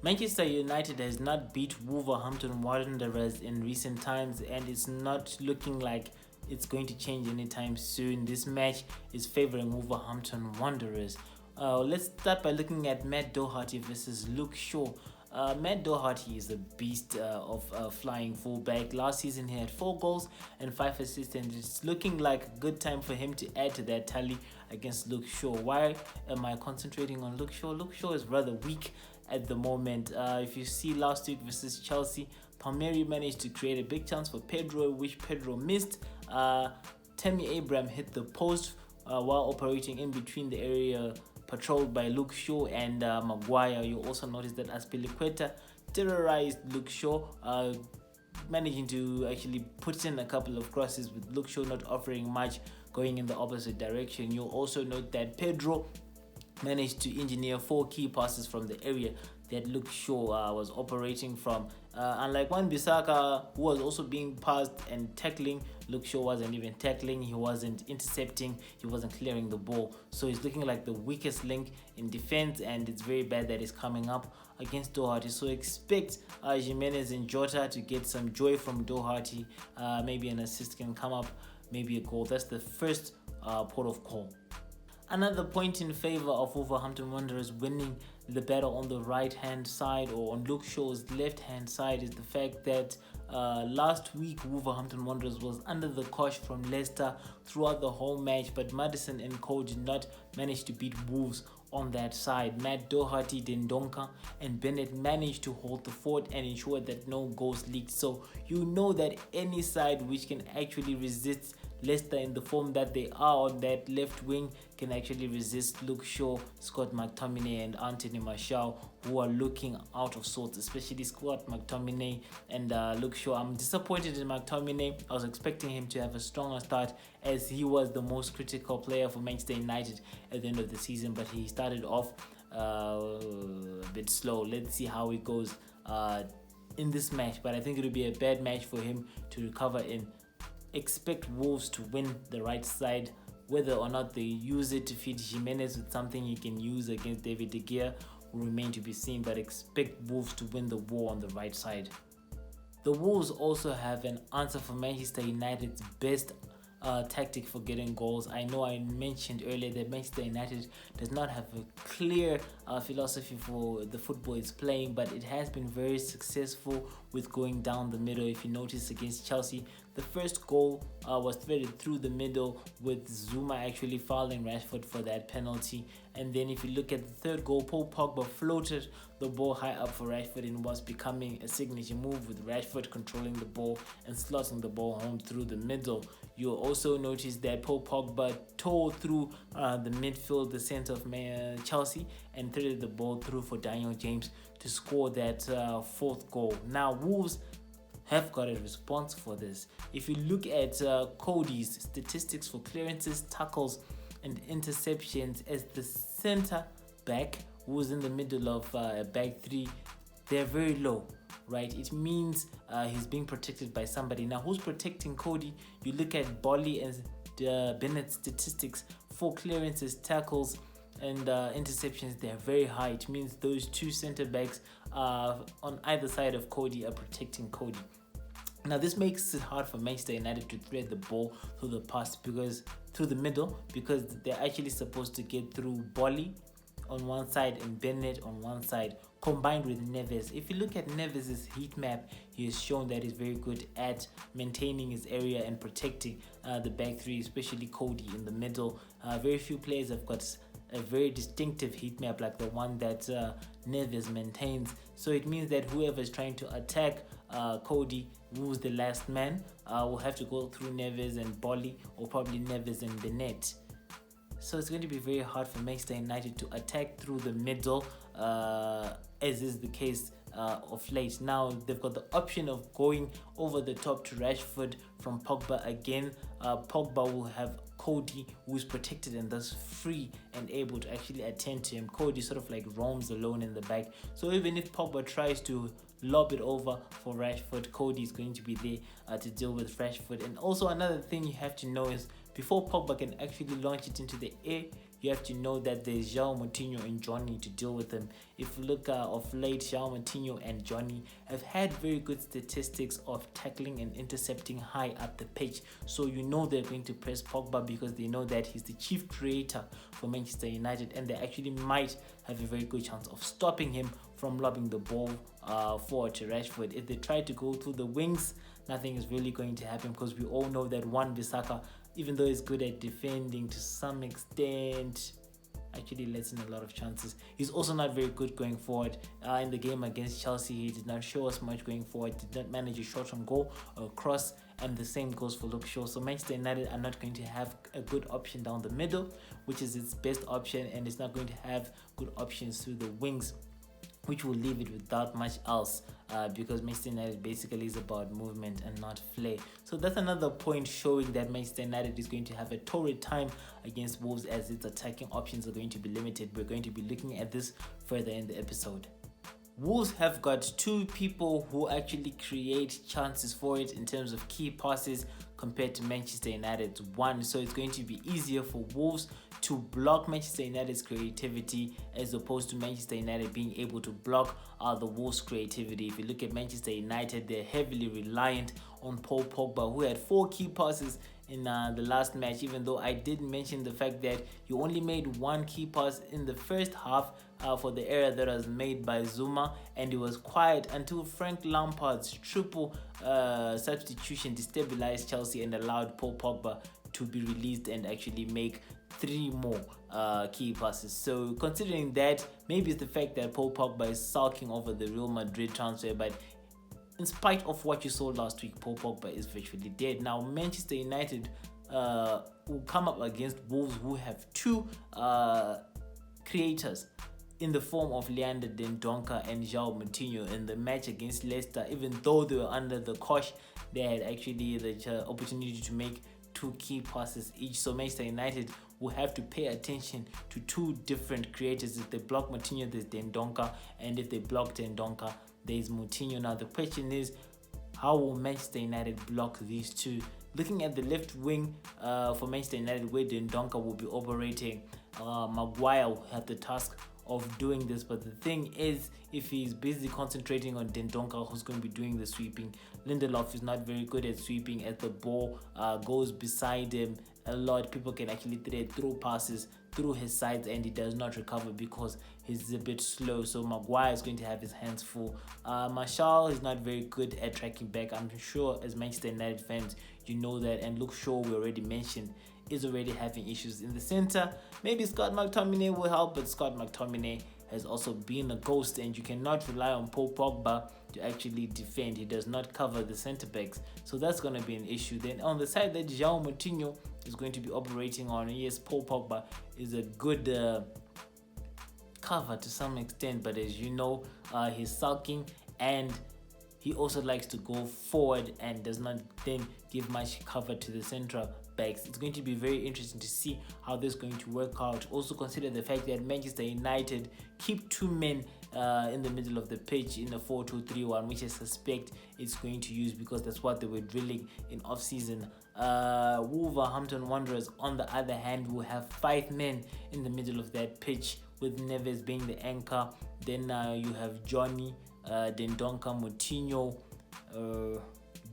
Manchester United has not beat Wolverhampton Wanderers in recent times, and it's not looking like it's going to change anytime soon. This match is favoring Wolverhampton Wanderers. Let's start by looking at Matt Doherty versus Luke Shaw. Matt Doherty is a beast of flying fullback. Last season he had 4 goals and 5 assists, and it's looking like a good time for him to add to that tally against Luke Shaw. Why am I concentrating on Luke Shaw? Luke Shaw is rather weak at the moment. If you see last week versus Chelsea, Palmieri managed to create a big chance for Pedro, which Pedro missed. Tammy Abraham hit the post while operating in between the area patrolled by Luke Shaw and Maguire. You also notice that Azpilicueta terrorized Luke Shaw, managing to actually put in a couple of crosses with Luke Shaw not offering much going in the opposite direction. You'll also note that Pedro managed to engineer 4 key passes from the area that Luke Shaw was operating from. Unlike Wan-Bissaka, who was also being passed and tackling, Luke Shaw wasn't even tackling, he wasn't intercepting, he wasn't clearing the ball. So he's looking like the weakest link in defense, and it's very bad that he's coming up against Doherty. So expect Jimenez and Jota to get some joy from Doherty. Maybe an assist can come up, maybe a goal. That's the first port of call. Another point in favor of Wolverhampton Wanderers winning the battle on the right hand side, or on Luke Shaw's left hand side, is the fact that last week Wolverhampton Wanderers was under the cosh from Leicester throughout the whole match, but Maddison and Co did not manage to beat Wolves on that side. Matt Doherty, Dendonka and Bennett managed to hold the fort and ensure that no goals leaked. So you know that any side which can actually resist Leicester in the form that they are on that left wing can actually resist Luke Shaw, Scott McTominay and Anthony Martial, who are looking out of sorts, especially Scott McTominay and Luke Shaw. I'm disappointed in McTominay. I was expecting him to have a stronger start, as he was the most critical player for Manchester United at the end of the season, but he started off a bit slow. Let's see how it goes in this match, but I think it will be a bad match for him to recover in. Expect Wolves to win the right side. Whether or not they use it to feed Jimenez with something he can use against David De Gea will remain to be seen, but expect Wolves to win the war on the right side. The Wolves also have an answer for Manchester United's best tactic for getting goals. I know I mentioned earlier that Manchester United does not have a clear philosophy for the football it's playing, but it has been very successful with going down the middle. If you notice against Chelsea, the first goal was threaded through the middle, with Zuma actually fouling Rashford for that penalty. And then if you look at the third goal, Paul Pogba floated the ball high up for Rashford and was becoming a signature move, with Rashford controlling the ball and slotting the ball home through the middle. You'll also notice that Paul Pogba tore through the midfield, the centre of Chelsea, and threaded the ball through for Daniel James to score that fourth goal. Now, Wolves have got a response for this. If you look at Cody's statistics for clearances, tackles, and interceptions as the centre back who's in the middle of a back three, they're very low, right? It means he's being protected by somebody. Now, who's protecting Cody? You look at Bolly and Bennett's statistics for clearances, tackles, and interceptions. They're very high. It means those two centre backs on either side of Cody are protecting Cody. Now, this makes it hard for Manchester United to thread the ball through the middle, because they're actually supposed to get through Bolly on one side and Bennett on one side, combined with Neves. If you look at Neves' heat map, he has shown that he's very good at maintaining his area and protecting the back three, especially Cody in the middle. Very few players have got a very distinctive heat map like the one that Neves maintains. So it means that whoever is trying to attack Cody, who's the last man, will have to go through Neves and Bolly, or probably Neves and Bennett. So it's going to be very hard for Manchester United to attack through the middle, as is the case of late. Now, they've got the option of going over the top to Rashford from Pogba again. Pogba will have Cody, who's protected and thus free and able to actually attend to him. Cody sort of like roams alone in the back. So even if Pogba tries to lob it over for Rashford, Cody is going to be there to deal with Rashford. And also another thing you have to know is, before Pogba can actually launch it into the air, you have to know that there's João Moutinho and Johnny to deal with them. If you look of late, João Moutinho and Johnny have had very good statistics of tackling and intercepting high up the pitch. So you know they're going to press Pogba because they know that he's the chief creator for Manchester United, and they actually might have a very good chance of stopping him from lobbing the ball forward to Rashford. If they try to go through the wings, nothing is really going to happen, because we all know that Wan-Bissaka, even though he's good at defending to some extent, actually lets in a lot of chances. He's also not very good going forward. In the game against Chelsea, he did not show us much going forward, did not manage a shot on goal or a cross, and the same goes for Luke Shaw. So Manchester United are not going to have a good option down the middle, which is its best option, and it's not going to have good options through the wings, which will leave it without much else, because Manchester United basically is about movement and not flair. So that's another point showing that Manchester United is going to have a torrid time against Wolves, as its attacking options are going to be limited. We're going to be looking at this further in the episode. Wolves have got two people who actually create chances for it in terms of key passes compared to Manchester United's one. So it's going to be easier for Wolves to block Manchester United's creativity, as opposed to Manchester United being able to block the Wolves' creativity. If you look at Manchester United, they're heavily reliant on Paul Pogba, who had 4 key passes in the last match, even though I did mention the fact that he only made 1 key pass in the first half for the error that was made by Zuma, and it was quiet until Frank Lampard's triple substitution destabilized Chelsea and allowed Paul Pogba to be released and actually make 3 more key passes. So considering that, maybe it's the fact that Paul Pogba is sulking over the Real Madrid transfer, but in spite of what you saw last week, Paul Pogba is virtually dead. Now Manchester United will come up against Wolves, who have 2 creators in the form of Leander Dendoncker and João Moutinho. In the match against Leicester, even though they were under the cosh, they had actually the opportunity to make 2 key passes each. So Manchester United will have to pay attention to 2 different creators. If they block Moutinho, there's Dendoncker, and if they block Dendoncker, there's Moutinho. Now the question is, how will Manchester United block these 2? Looking at the left wing for Manchester United, where Dendoncker will be operating, Maguire will have the task of doing this. But the thing is, if he's busy concentrating on Dendoncker, who's going to be doing the sweeping? Lindelof is not very good at sweeping, as the ball goes beside him a lot. People can actually throw passes through his sides, and he does not recover because he's a bit slow. So Maguire is going to have his hands full. Martial is not very good at tracking back. I'm sure as Manchester United fans, you know that. And Luke Shaw, we already mentioned, is already having issues in the center. Maybe Scott McTominay will help, but Scott McTominay has also been a ghost, and you cannot rely on Paul Pogba to actually defend. He does not cover the center backs, so that's going to be an issue. Then on the side that João Moutinho is going to be operating on, yes, Paul Pogba is a good cover to some extent, but as you know, he's sulking, and he also likes to go forward and does not then give much cover to the central backs. It's going to be very interesting to see how this is going to work out. Also consider the fact that Manchester United keep 2 men in the middle of the pitch in a 4-2-3-1, which I suspect it's going to use because that's what they were drilling in off-season. Wolverhampton Wanderers, on the other hand, will have 5 men in the middle of that pitch, with Neves being the anchor. Then you have Johnny, Dendoncker, Moutinho,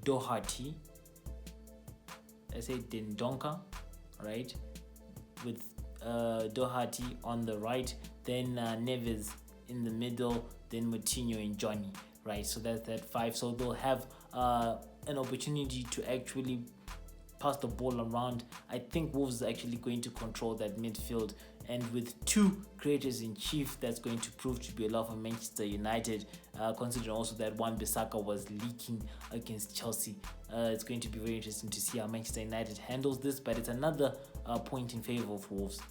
Doherty. I say Dendoncker, right? With Doherty on the right, then Neves in the middle, then Moutinho and Johnny, right? So that's that 5. So they'll have an opportunity to actually pass the ball around. I think Wolves is actually going to control that midfield, and with 2 creators in chief, that's going to prove to be a lot for Manchester United, considering also that Wan-Bissaka was leaking against Chelsea. It's going to be very interesting to see how Manchester United handles this, but it's another point in favor of Wolves.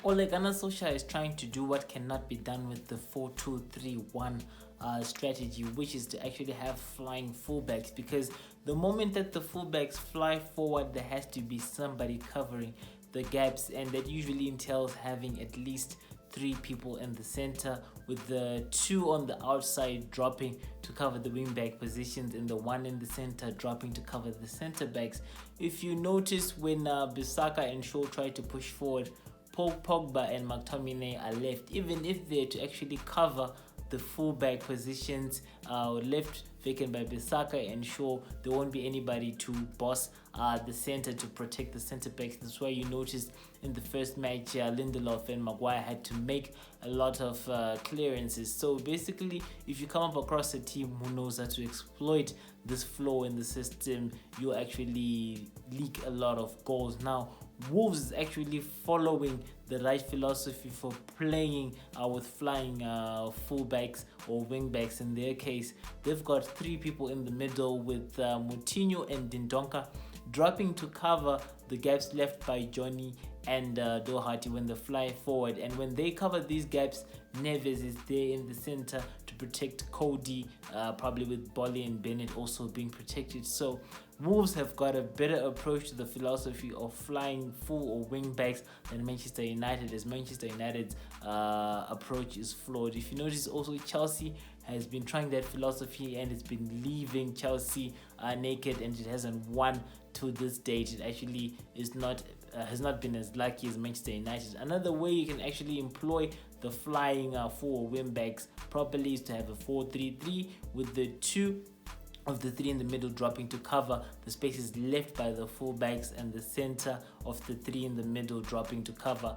Ole Gunnar Solskjaer is trying to do what cannot be done with the 4-2-3-1 strategy, which is to actually have flying fullbacks, because the moment that the fullbacks fly forward, there has to be somebody covering the gaps, and that usually entails having at least 3 people in the center, with the 2 on the outside dropping to cover the wing-back positions and the 1 in the center dropping to cover the center backs. If you notice, when Bissaka and Shaw tried to push forward Paul Pogba and McTominay are left, even if they're to actually cover the fullback positions left vacant by Bissaka and Shaw, there won't be anybody to boss the center to protect the center backs. That's why you noticed in the first match Lindelof and Maguire had to make a lot of clearances. So basically, if you come up across a team who knows how to exploit this flaw in the system, you actually leak a lot of goals. Now Wolves is actually following the right philosophy for playing with flying fullbacks or wingbacks. In their case, they've got three people in the middle with Moutinho and Dindonka dropping to cover the gaps left by Johnny and Doherty when they fly forward. And when they cover these gaps, Neves is there in the center to protect Cody, probably with Bolly and Bennett also being protected. So Wolves have got a better approach to the philosophy of flying full or wing backs than Manchester United, as Manchester United's approach is flawed. If you notice, also Chelsea has been trying that philosophy and it's been leaving Chelsea naked, and it hasn't won to this date. It actually is not has not been as lucky as Manchester United. Another way you can actually employ the flying full wing backs properly is to have a 4-3-3 with the two of the three in the middle dropping to cover the spaces left by the fullbacks, and the center of the three in the middle dropping to cover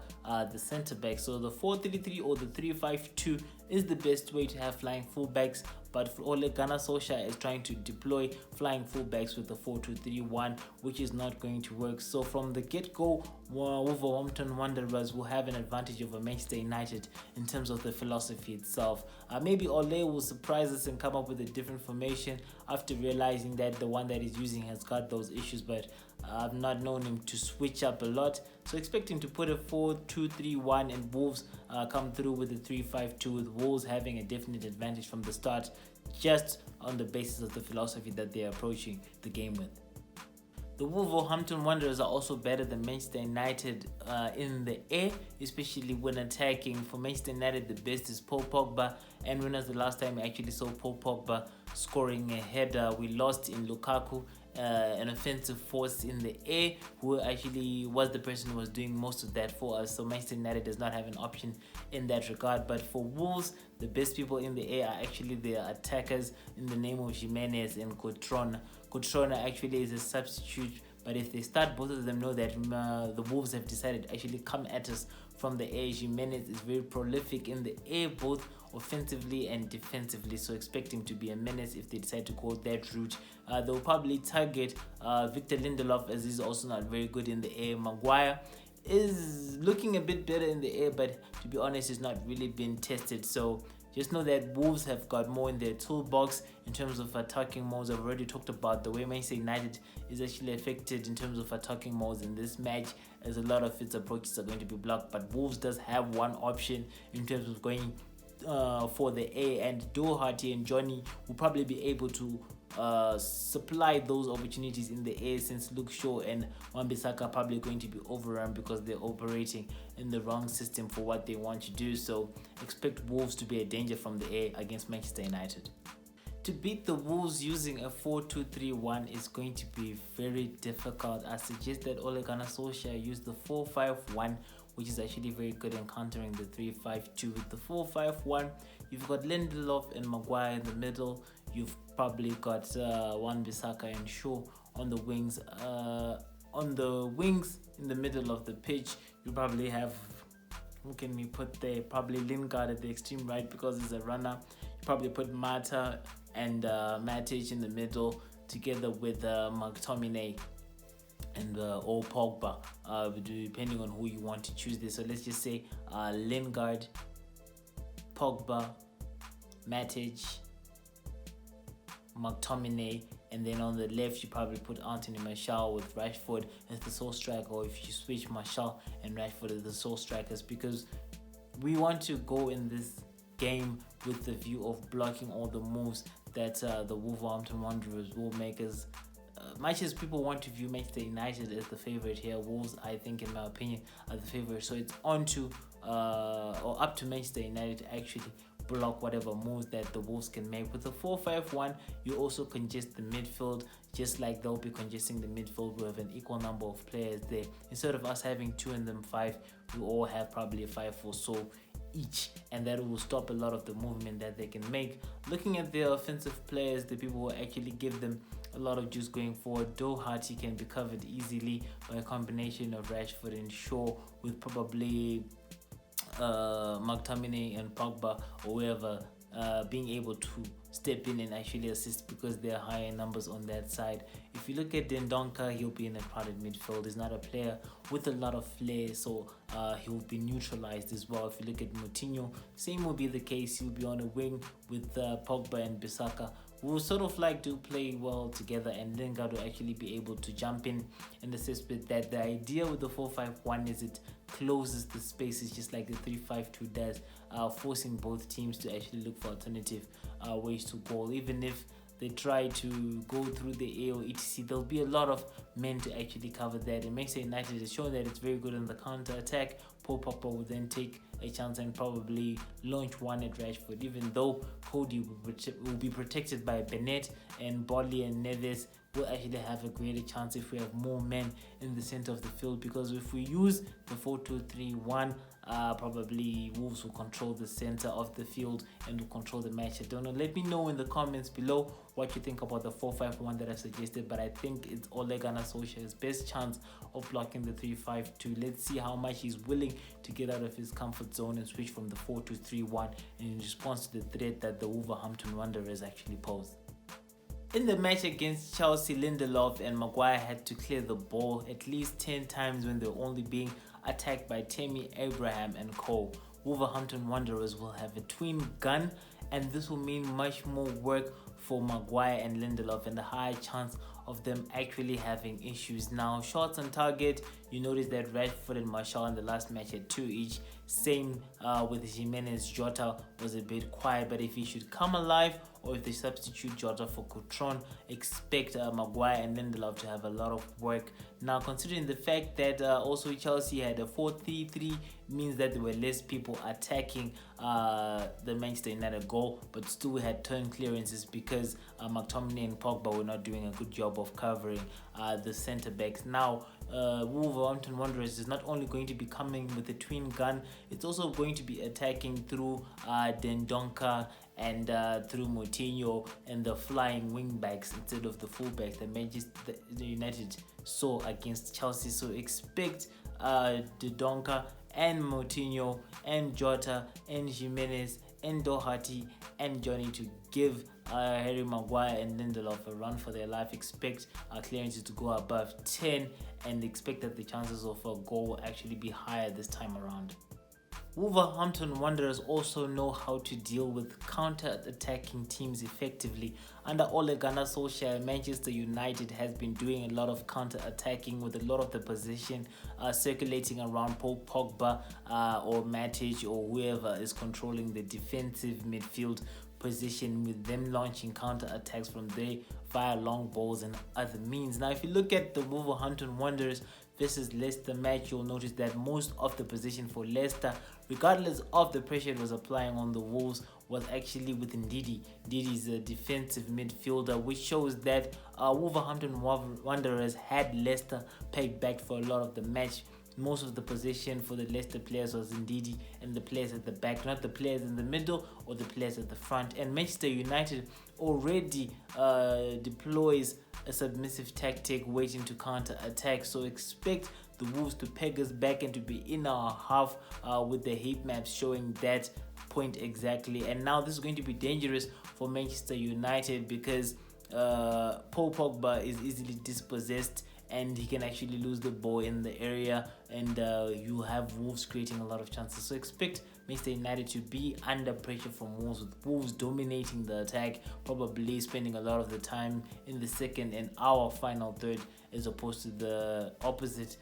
the center back. So the 4-3-3 or the 3-5-2 is the best way to have flying fullbacks, but Ole Gunnar Solskjaer is trying to deploy flying fullbacks with the 4-2-3-1, which is not going to work. So from the get-go, Wolverhampton Wanderers will have an advantage over Manchester United in terms of the philosophy itself. Maybe Ole will surprise us and come up with a different formation after realizing that the one that he's using has got those issues, but I've not known him to switch up a lot. So expect him to put a 4-2-3-1 and Wolves come through with a 3-5-2, with Wolves having a definite advantage from the start, just on the basis of the philosophy that they're approaching the game with. The Wolverhampton Wanderers are also better than Manchester United in the air, especially when attacking. For Manchester United, the best is Paul Pogba. And when was the last time we actually saw Paul Pogba scoring a header? We lost in Lukaku, an offensive force in the air, who actually was the person who was doing most of that for us. So Manchester United does not have an option in that regard. But for Wolves, the best people in the air are actually their attackers in the name of Jimenez and Cotrona. Cotrona actually is a substitute, but if they start, both of them know that the Wolves have decided to actually come at us from the air. Jimenez is very prolific in the air, both offensively and defensively, so expect him to be a menace if they decide to go that route. They'll probably target Victor Lindelof, as he's also not very good in the air. Maguire is looking a bit better in the air, but to be honest, he's not really been tested. So just know that Wolves have got more in their toolbox in terms of attacking modes. I've already talked about the way Manchester United is actually affected in terms of attacking modes in this match, as a lot of its approaches are going to be blocked. But Wolves does have one option in terms of going for the air, and Doherty and Johnny will probably be able to supply those opportunities in the air, since Luke Shaw and Wan-Bissaka are probably going to be overrun because they're operating in the wrong system for what they want to do. So expect Wolves to be a danger from the air against Manchester United. To beat the Wolves using a 4-2-3-1 is going to be very difficult. I suggest that Ole Gunnar Solskjaer use the 4-5-1, which is actually very good in countering the 3-5-2. With the 4-5-1, you've got Lindelof and Maguire in the middle. You've probably got Wan-Bissaka and Shaw on the wings. On the wings in the middle of the pitch, you probably have, who can we put there? Probably Lingard at the extreme right because he's a runner. You probably put Mata and Matic in the middle together with McTominay and or Pogba, depending on who you want to choose this. So let's just say Lingard, Pogba, Matic, McTominay, and then on the left you probably put Anthony Martial with Rashford as the sole striker, or if you switch Martial and Rashford as the sole strikers, because we want to go in this game with the view of blocking all the moves that the Wolverhampton Wanderers will make. As much as people want to view Manchester United as the favorite here, Wolves, I think, in my opinion, are the favorite. So it's on to or up to Manchester United to actually block whatever moves that the Wolves can make. With the 4-5-1, you also congest the midfield, just like they'll be congesting the midfield. We have an equal number of players there. Instead of us having 2 and them 5, we all have probably a 5 or so each, and that will stop a lot of the movement that they can make. Looking at their offensive players, the people will actually give them a lot of juice going forward. Doherty can be covered easily by a combination of Rashford and Shaw, with probably McTominay and Pogba or whoever being able to step in and actually assist, because there are higher numbers on that side. If you look at Dendonka, he'll be in a crowded midfield. He's not a player with a lot of flair, so he'll be neutralized as well. If you look at Moutinho, same will be the case. He'll be on a wing with Pogba and Bissaka, who will sort of like to play well together, and Lingard will actually be able to jump in the cesspit. That the idea with the 4-5-1 is it closes the spaces just like the 3-5-2 does, forcing both teams to actually look for alternative ways to goal. Even if they try to go through the air or etc, there'll be a lot of men to actually cover that. And Manchester United has shown that it's very good on the counter attack. Paul Pogba will then take a chance and probably launch one at Rashford, even though Cody will be protected by Bennett, and Bolly and Neves will actually have a greater chance if we have more men in the center of the field, because if we use the 4-2-3-1, probably Wolves will control the center of the field and will control the match. I don't know. Let me know in the comments below what you think about the 4-5-1 that I suggested, but I think it's Ole Gunnar Solskjaer's best chance of blocking the 3-5-2. Let's see how much he's willing to get out of his comfort zone and switch from the 4-2-3-1 in response to the threat that the Wolverhampton Wanderers actually pose. In the match against Chelsea, Lindelof and Maguire had to clear the ball at least 10 times when they were only being attacked by Tammy Abraham and Co. Wolverhampton Wanderers will have a twin gun, and this will mean much more work for Maguire and Lindelof, and a high chance of them actually having issues. Now, shots on target, you notice that Rashford and Martial in the last match had 2 each. Same with Jimenez. Jota was a bit quiet, but if he should come alive, or if they substitute Jota for Coutron, expect Maguire and Lindelof to have a lot of work. Now, considering the fact that also Chelsea had a 4-3-3, means that there were less people attacking the Manchester United goal, but still had turn clearances because McTominay and Pogba were not doing a good job of covering the centre backs. Now, Wolverhampton Wanderers is not only going to be coming with a twin gun, it's also going to be attacking through Dendonka and through Moutinho and the flying wing backs instead of the full backs that Manchester United saw against Chelsea. So expect Dendonka and Moutinho and Jota and Jimenez and Doherty and Johnny to give Harry Maguire and Lindelof a run for their life. Expect clearances to go above 10, and expect that the chances of a goal will actually be higher this time around. Wolverhampton Wanderers also know how to deal with counter-attacking teams effectively. Under Ole Gunnar Solskjaer, Manchester United has been doing a lot of counter-attacking with a lot of the possession circulating around Paul Pogba or Matic or whoever is controlling the defensive midfield position, with them launching counter-attacks from there via long balls and other means. Now, if you look at the Wolverhampton Wanderers versus Leicester match, you'll notice that most of the position for Leicester, regardless of the pressure it was applying on the Wolves, was actually with Ndidi. Ndidi is a defensive midfielder, which shows that Wolverhampton Wanderers had Leicester pegged back for a lot of the match. Most of the possession for the Leicester players was Ndidi and the players at the back, not the players in the middle or the players at the front. And Manchester United already deploys a submissive tactic waiting to counter attack, so expect the Wolves to peg us back and to be in our half with the heat maps showing that point exactly. And now this is going to be dangerous for Manchester United because Paul Pogba is easily dispossessed and he can actually lose the ball in the area, and you have Wolves creating a lot of chances. So expect Manchester United to be under pressure from Wolves, with Wolves dominating the attack, probably spending a lot of the time in the second and our final third as opposed to the opposite.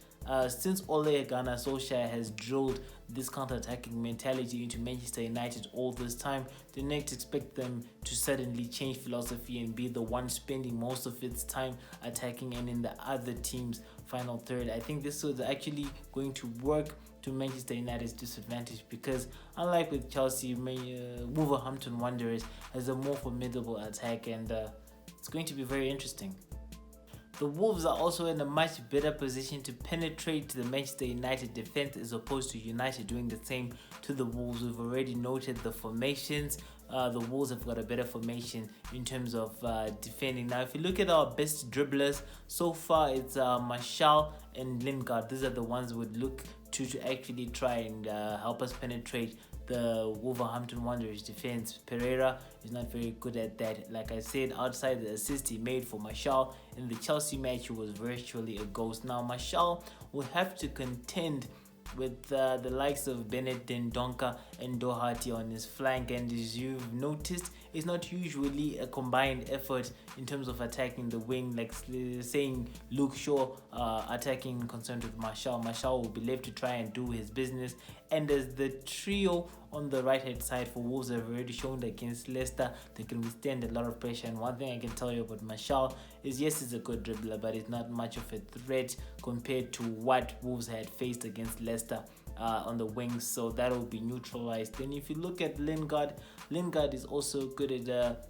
Since Ole Gunnar Solskjaer has drilled this counter-attacking mentality into Manchester United all this time, do not expect them to suddenly change philosophy and be the one spending most of its time attacking and in the other team's final third. I think this was actually going to work to Manchester United's disadvantage, because unlike with Chelsea, Wolverhampton Wanderers has a more formidable attack, and it's going to be very interesting. The Wolves are also in a much better position to penetrate the Manchester United defense as opposed to United doing the same to the Wolves. We've already noted the formations. The Wolves have got a better formation in terms of defending. Now, if you look at our best dribblers so far, it's Martial and Lingard. These are the ones we would look to actually try and help us penetrate the Wolverhampton Wanderers defense. Pereira is not very good at that. Like I said, outside the assist he made for Martial in the Chelsea match, he was virtually a ghost. Now Martial will have to contend with the likes of Bennett, Dendonka and Doherty on his flank, and as you've noticed, it's not usually a combined effort in terms of attacking the wing, like saying Luke Shaw attacking concerned with Martial. Martial will be left to try and do his business, and as the trio on the right hand side for Wolves have already shown that against Leicester they can withstand a lot of pressure. And one thing I can tell you about Martial is, yes, he's a good dribbler, but it's not much of a threat compared to what Wolves had faced against Leicester on the wings, so that will be neutralized. Then if you look at Lingard is also good at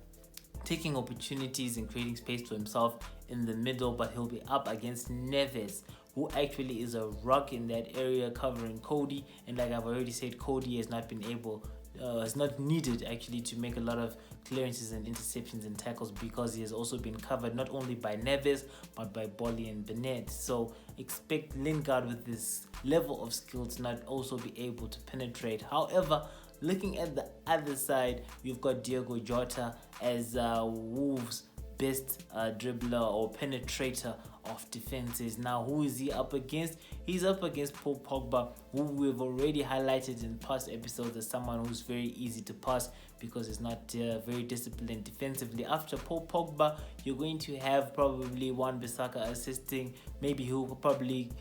taking opportunities and creating space for himself in the middle, but he'll be up against Neves, who actually is a rock in that area covering Cody. And like I've already said, Cody has not been able, has not needed actually to make a lot of clearances and interceptions and tackles, because he has also been covered not only by Neves but by Bolly and Bennett. So expect Lingard with this level of skill to not also be able to penetrate. However, looking at the other side, you've got Diogo Jota as Wolves' best dribbler or penetrator of defenses. Now, who is he up against? He's up against Paul Pogba, who we've already highlighted in past episodes as someone who's very easy to pass because he's not very disciplined defensively. After Paul Pogba, you're going to have probably Wan-Bissaka assisting. Maybe he'll probably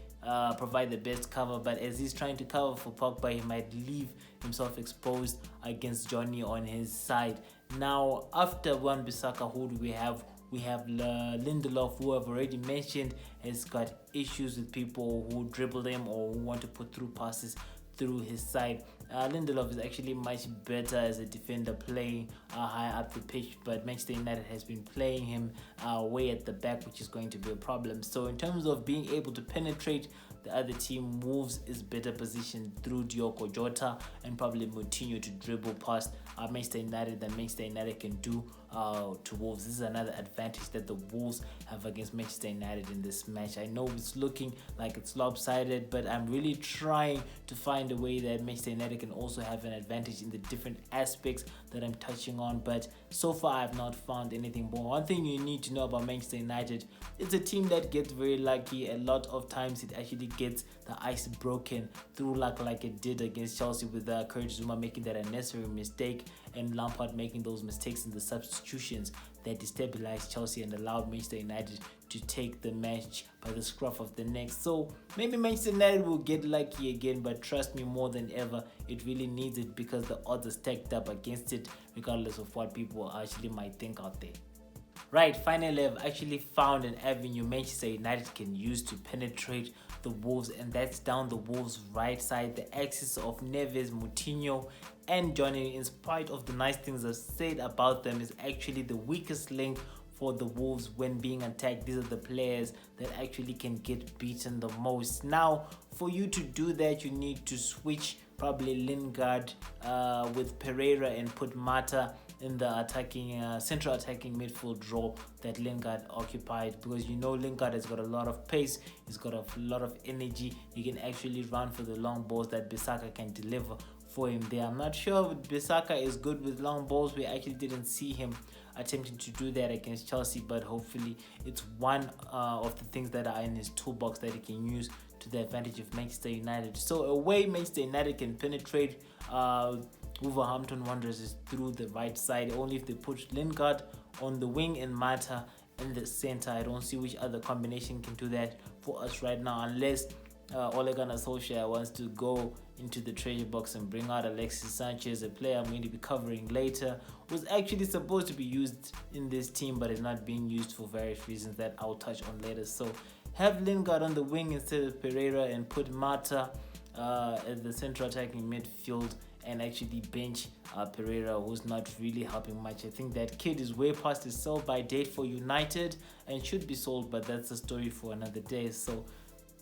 provide the best cover, but as he's trying to cover for Pogba, he might leave himself exposed against Johnny on his side. Now, after Wan-Bissaka, who do we have? We have Lindelof, who I've already mentioned has got issues with people who dribble him or who want to put through passes through his side. Lindelof is actually much better as a defender playing high up the pitch, but Manchester United has been playing him way at the back, which is going to be a problem. So in terms of being able to penetrate the other team, Wolves is better positioned through Diogo Jota and probably Moutinho to dribble past Manchester United than Manchester United can do to Wolves. This is another advantage that the Wolves have against Manchester United in this match. I know it's looking like it's lopsided, but I'm really trying to find a way that Manchester United can also have an advantage in the different aspects that I'm touching on, but so far I've not found anything more. One thing you need to know about Manchester United, it's a team that gets very lucky. A lot of times it actually gets the ice broken through luck, like it did against Chelsea with Kurt Zouma making that unnecessary mistake and Lampard making those mistakes in the substitutions that destabilized Chelsea and allowed Manchester United to take the match by the scruff of the neck. So maybe Manchester United will get lucky again, but trust me, more than ever, it really needs it because the odds are stacked up against it, regardless of what people actually might think out there. Right, finally, I've actually found an avenue Manchester United can use to penetrate the Wolves, and that's down the Wolves' right side. The axis of Neves, Moutinho, and Johnny, in spite of the nice things I've said about them, is actually the weakest link for the Wolves when being attacked. These are the players that actually can get beaten the most. Now, for you to do that, you need to switch probably Lingard with Pereira and put Mata in the attacking central attacking midfield role that Lingard occupied, because you know Lingard has got a lot of pace, he's got a lot of energy, he can actually run for the long balls that Bissaka can deliver for him there. I'm not sure if Bissaka is good with long balls. We actually didn't see him attempting to do that against Chelsea, but hopefully it's one of the things that are in his toolbox that he can use to the advantage of Manchester United. So a way Manchester United can penetrate Wolverhampton Wanderers is through the right side. Only if they put Lingard on the wing and Mata in the center. I don't see which other combination can do that for us right now, unless Ole Gunnar Solskjaer wants to go into the treasure box and bring out Alexis Sanchez, a player I'm going to be covering later, was actually supposed to be used in this team but is not being used for various reasons that I'll touch on later. So have Lingard on the wing instead of Pereira and put Mata at the central attacking midfield and actually bench Pereira, who's not really helping much. I think that kid is way past his sell by date for United and should be sold, but that's a story for another day. So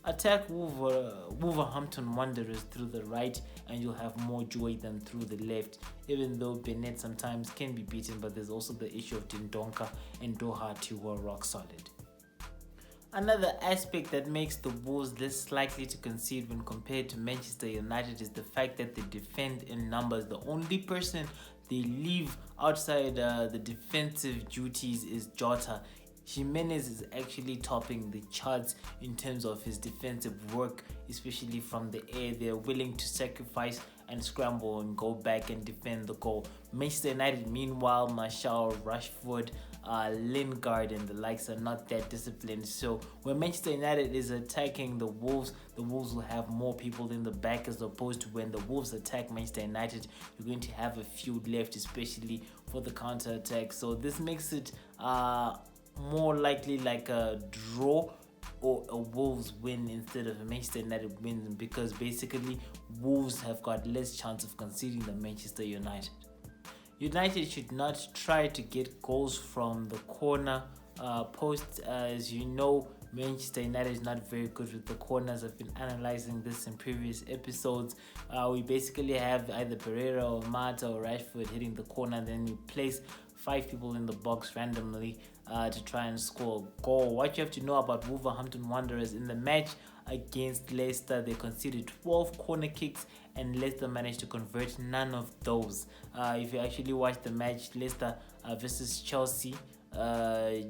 attack Wolverhampton Wanderers through the right and you'll have more joy than through the left, even though Bennett sometimes can be beaten, but there's also the issue of Dendonka and Doherty who are rock solid. Another aspect that makes the Wolves less likely to concede when compared to Manchester United is the fact that they defend in numbers. The only person they leave outside the defensive duties is Jota. Jimenez is actually topping the charts in terms of his defensive work, especially from the air. They're willing to sacrifice and scramble and go back and defend the goal. Manchester United, meanwhile, Martial, Rashford, Lingard and the likes are not that disciplined. So when Manchester United is attacking the Wolves will have more people in the back, as opposed to when the Wolves attack Manchester United, you're going to have a few left, especially for the counter attack. So this makes it more likely like a draw or a Wolves win instead of a Manchester United win, because basically Wolves have got less chance of conceding than Manchester United. United should not try to get goals from the corner post. As you know, Manchester United is not very good with the corners. I've been analyzing this in previous episodes. We basically have either Pereira or Mata or Rashford hitting the corner, then we place 5 people in the box randomly to try and score a goal. What you have to know about Wolverhampton Wanderers: in the match against Leicester, they conceded 12 corner kicks and Leicester managed to convert none of those. If you actually watch the match, Leicester versus Chelsea,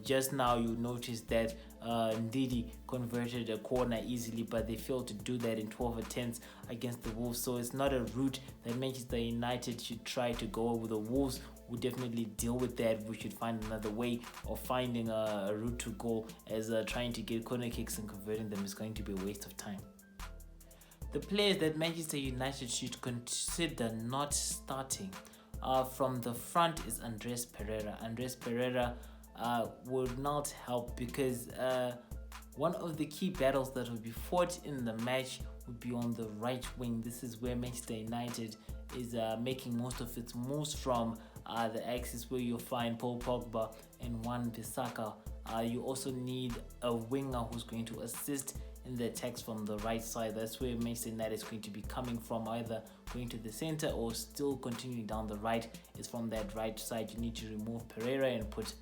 just now you notice that Ndidi converted a corner easily, but they failed to do that in 12 attempts against the Wolves. So it's not a route that Manchester United should try to go over. The Wolves will definitely deal with that. We should find another way of finding a route to goal, as trying to get corner kicks and converting them is going to be a waste of time. The players that Manchester United should consider not starting from the front is Andres Pereira. Andres Pereira will not help, because one of the key battles that will be fought in the match would be on the right wing. This is where Manchester United is making most of its moves from, the axis where you'll find Paul Pogba and Wan-Bissaka. You also need a winger who's going to assist in the attacks from the right side. That's where Manchester United is going to be coming from, either going to the center or still continuing down the right. Is from that right side. You need to remove Pereira and put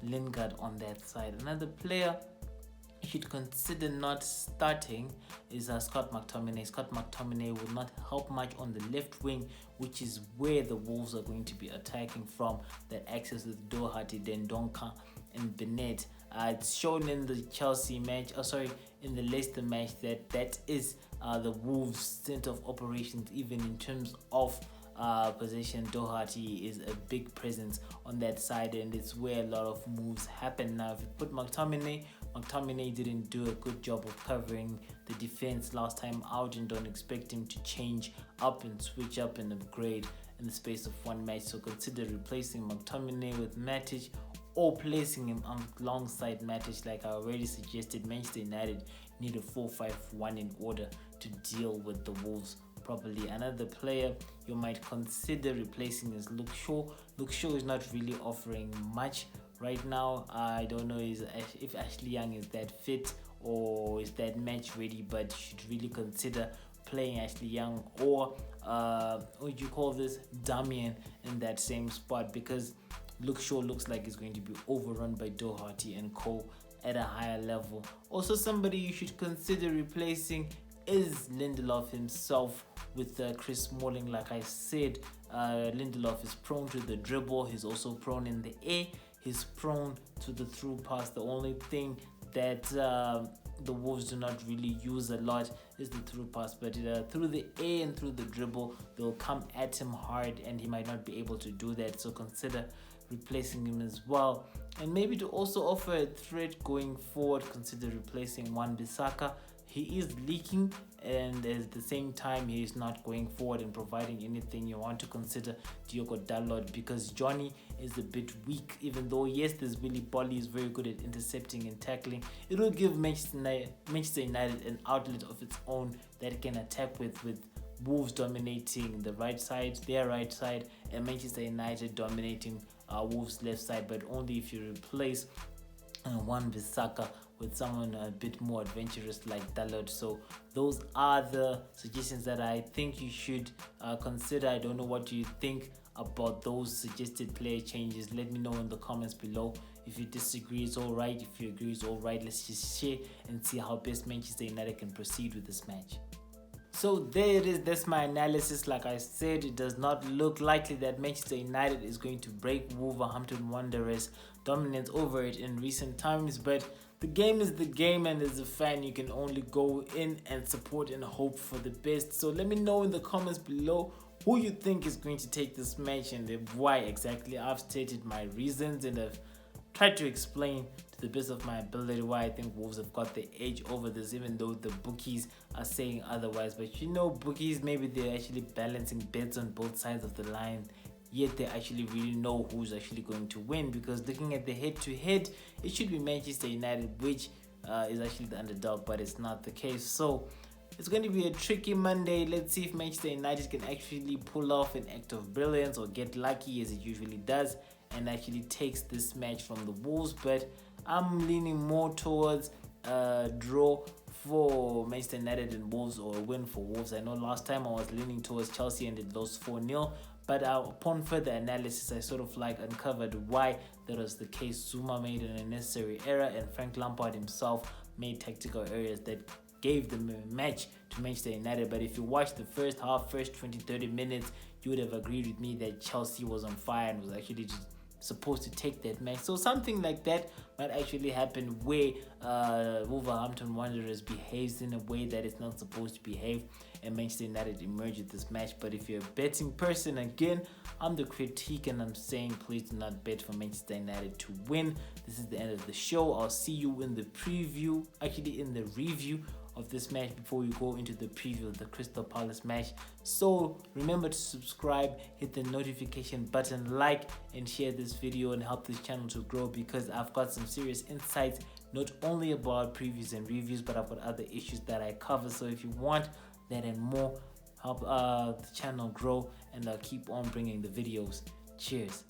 Lingard on that side. Another player you should consider not starting is Scott McTominay. Scott McTominay will not help much on the left wing, which is where the Wolves are going to be attacking from. That access with Doherty, Dendonka and Bennett. It's shown in the Chelsea match, in the Leicester match, that is the Wolves' center of operations, even in terms of possession. Doherty is a big presence on that side, and it's where a lot of moves happen. Now, if you put McTominay didn't do a good job of covering the defense last time out, and don't expect him to change up and switch up and upgrade in the space of one match. So consider replacing McTominay with Matic, or placing him alongside Matic. Like I already suggested, Manchester United need a 4-5-1 in order to deal with the Wolves properly. Another player you might consider replacing is Luke Shaw. Luke Shaw is not really offering much right now. I don't know if Ashley Young is that fit or is that match ready, but you should really consider playing Ashley Young or what would you call this, Damian, in that same spot, because Luke Shaw looks like he's going to be overrun by Doherty and Cole at a higher level. Also, somebody you should consider replacing is Lindelof himself with Chris Smalling. Like I said, Lindelof is prone to the dribble. He's also prone in the air. He's prone to the through pass. The only thing that the Wolves do not really use a lot is the through pass, but through the air and through the dribble, they'll come at him hard and he might not be able to do that. So consider replacing him as well. And maybe to also offer a threat going forward, consider replacing Wan-Bissaka. he is leaking, and at the same time he is not going forward and providing anything. You want to consider Diogo Dalot, because Johnny is a bit weak. Even though yes, this Willy Bolly is very good at intercepting and tackling, it will give Manchester United an outlet of its own that it can attack with Wolves dominating the right side, their right side, and Manchester United dominating Wolves' left side, but only if you replace Wan-Bissaka with someone a bit more adventurous like Dalot. So those are the suggestions that I think you should consider. I don't know what you think about those suggested player changes. Let me know in the comments below. If you disagree, it's all right. If you agree, it's all right. Let's just share and see how best Manchester United can proceed with this match. So there it is. That's my analysis. Like I said, it does not look likely that Manchester United is going to break Wolverhampton Wanderers' dominance over it in recent times, but the game is the game, and as a fan you can only go in and support and hope for the best. So let me know in the comments below who you think is going to take this match and why exactly. I've stated my reasons and I've tried to explain to the best of my ability why I think Wolves have got the edge over this, even though the bookies are saying otherwise. But you know, bookies, maybe they're actually balancing bets on both sides of the line, yet they actually really know who's actually going to win, because looking at the head-to-head, it should be Manchester United, which is actually the underdog, but it's not the case. So it's going to be a tricky Monday. Let's see if Manchester United can actually pull off an act of brilliance or get lucky, as it usually does, and actually takes this match from the Wolves. But I'm leaning more towards a draw for Manchester United and Wolves, or a win for Wolves. I know last time I was leaning towards Chelsea and it lost 4-0, but upon further analysis I sort of uncovered why that was the case. Zuma made an unnecessary error, and Frank Lampard himself made tactical errors that gave the match to Manchester United. But if you watch the first half, first 20-30 minutes, you would have agreed with me that Chelsea was on fire and was actually just supposed to take that match. So something like that might actually happen, where Wolverhampton Wanderers behaves in a way that it's not supposed to behave, and Manchester United emerge with this match. But if you're a betting person, again, I'm the critique and I'm saying please do not bet for Manchester United to win. This is the end of the show. I'll see you in the preview, actually in the review of this match, before we go into the preview of the Crystal Palace match. So remember to subscribe, hit the notification button, like and share this video, and help this channel to grow, because I've got some serious insights, not only about previews and reviews, but I've got other issues that I cover. So if you want that and more, help the channel grow, and I'll keep on bringing the videos. Cheers.